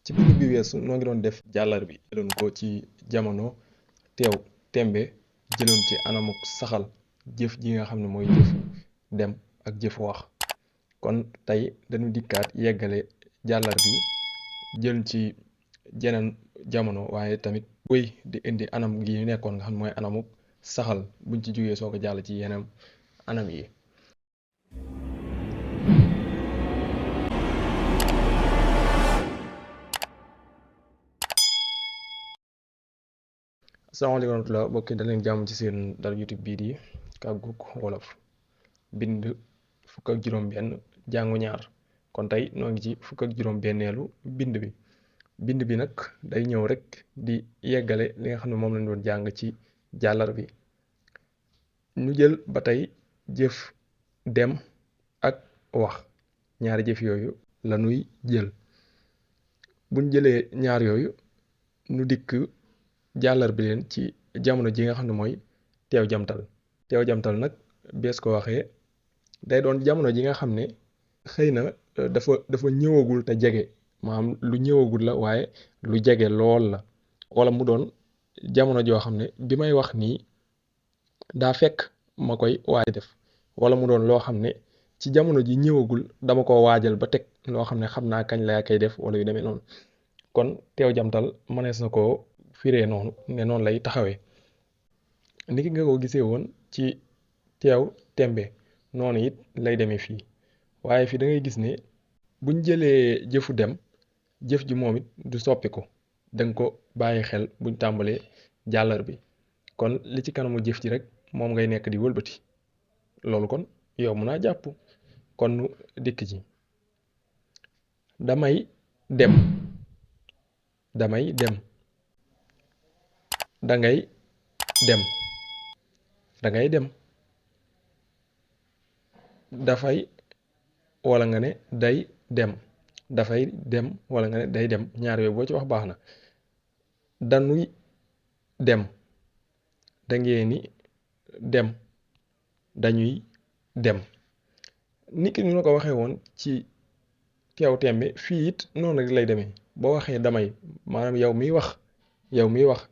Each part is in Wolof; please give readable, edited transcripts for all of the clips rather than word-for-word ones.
ci bind bi weesu noo ngi doon def jàllar bi jëloon ko ci jamono teew tembe jëloon ci anamuk saxal jëf ji nga xam ne mooy jëfu dem ak jëfu wax kon tey dañu dikkaat yeggale jàllar bi jël ci jeneen jamono waaye tamit wéy di indi anam gi ñu nekkoon nga xam ne mooy anamuk saxal buñ ci jógee soo ko jàll ci yeneen anam yi. asalaamaaleykum wa rahmatulah mbokk yi da leen jàmm ci seen dara YouTube bii di Kàggug Wolof bind fukk ak juróom-benn jàngu ñaar kon tey noo ngi ci fukk ak juróom-benneelu bind bi nag day ñëw rek di yeggale li nga xam ne moom lañ doon jàng ci jàllar bi ñu jël ba tey jëf dem ak wax ñaari jëf yooyu la nuy jël buñ jëlee ñaar yooyu nu dikk jàllar bi leen ci jamono ji nga xam ne mooy teew jamtal nag bees ko waxee day doon jamono ji nga xam ne xëy na dafa ñëwagul te jege maanaam lu ñëwagul la waaye lu jege lool la wala mu doon jamono joo xam ne bi may wax nii daa fekk ma koy waaj def wala mu doon loo xam ne ci jamono ji ñëwagul dama ko waajal ba teg loo xam ne xam naa kañ laa koy def wala yu demee noonu kon teew jamtal mënees na ko firee noonu ne noonu lay taxawee niki nga ko gisee woon ci teew tembe noonu it lay demee fii waaye fii da ngay gis ne buñ jëlee jëfu dem jëf ji moom it du soppiku danga ko bàyyi xel buñ tàmbalee jàllar bi kon li ci kanamu jëf ji rek moom ngay nekk di wëlbati loolu kon yow mun naa jàpp kon nu dikk ji damay dem dangay dem dafay wala nga ne day dem dafay dem wala nga ne day dem ñaar yooyu boo ci wax baax na dañuy dem dangeeni dem dañuy dem niki ñu la ko waxee woon ci teew tembe fii it noonu rek lay demee boo waxee damay maanaam yow miy wax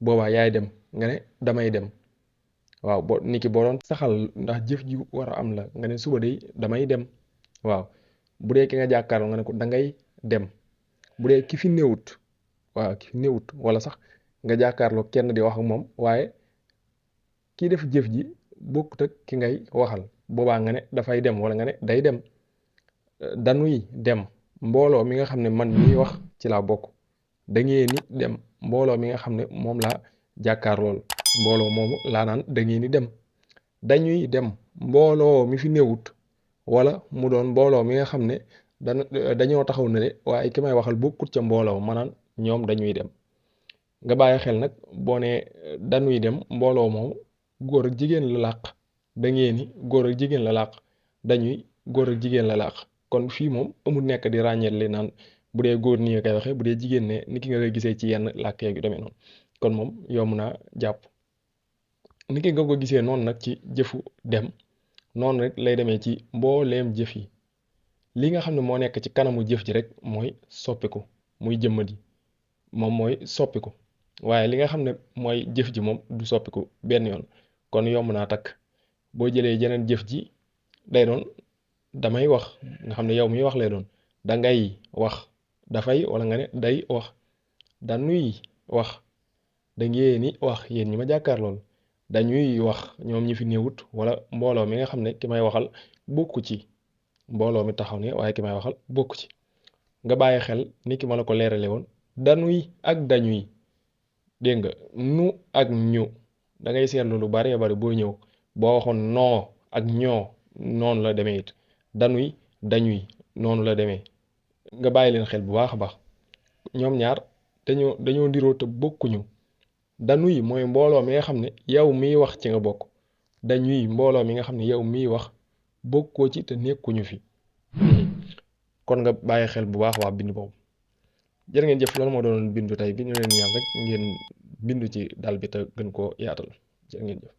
boobaa yaay dem nga ne damay dem waaw niki boo doon saxal ndax jëf ji war a am la nga ne suba de damay dem waaw bu dee ki nga jàkkaarloo nga ne ko dangay dem bu dee ki fi néewut wala sax nga jàkkaarloo kenn di wax ak moom waaye kii def jëf ji bokkut ak ki ngay waxal boobaa nga ne dafay dem wala nga ne day dem dañuy dem mbooloo mi nga xam ne man miy wax ci laa bokk dangeen ni dem mbooloo mi nga xam ne moom laa jàkkaarlool mbooloo moomu laa naan dangeen ni dem dañuy dem mbooloo mi fi néewut wala mu doon mbooloo mi nga xam ne dañoo taxaw ne de waaye ki may waxal bokkut ca mbooloo manaan ñoom dañuy dem nga bàyyi xel nag boo ne dañuy dem mbooloo moomu góor ak jigéen la làq dangeen ni góor ak jigéen la làq dañuy góor ak jigéen la làq kon fii moom amul nekk di ràññeet li naan bu dee góor nii nga koy waxee bu dee jigéen ne ni ki nga koy gisee ci yenn làkk yu demee noonu kon moom yomb naa jàpp ni ki nga ko gisee noonu nag ci jëfu dem noonu rek lay demee ci mbooleem jëf yi li nga xam ne moo nekk ci kanamu jëf ji rek mooy soppiku muy jëmmadi moom mooy soppiku waaye li nga xam ne mooy jëf ji moom du soppiku benn yoon kon yomb naa takk boo jëlee jeneen jëf ji day doon damay wax nga xam ne yow miy wax lay doon dangay wax dafay wala nga ne day wax dañuy wax dangeeni wax yéen ñi ma jàkkaar lool dañuy wax ñoom ñi fi néewut wala mbooloo mi nga xam ne ki may waxal bokku ci mbooloo mi taxaw ne waaye ki may waxal bokku ci nga bàyyi xel ni ki ma la ko leerale woon dañuy ak dañuy dégg nga nu ak ñu da ngay seetlu lu bari bari boo ñëw boo waxoon noo ak ñoo noonu la demee it dañuy noonu la demee nga bàyyi leen xel bu baax a baax ñoom ñaar dañoo ndiroo te bokkuñu dañuy mooy mbooloo mi nga xam ne yow miy wax ci nga bokk dañuy mbooloo mi nga xam ne yow miy wax bokkoo ci te nekkuñu fi kon nga bàyyi xel bu baax waa bind boobu jërë ngeen jëf loolu moo doon bindu tey bi ñu leen ñaan rek ngeen bindu ci dal bi te gën koo yaatal jërë ngeen jëf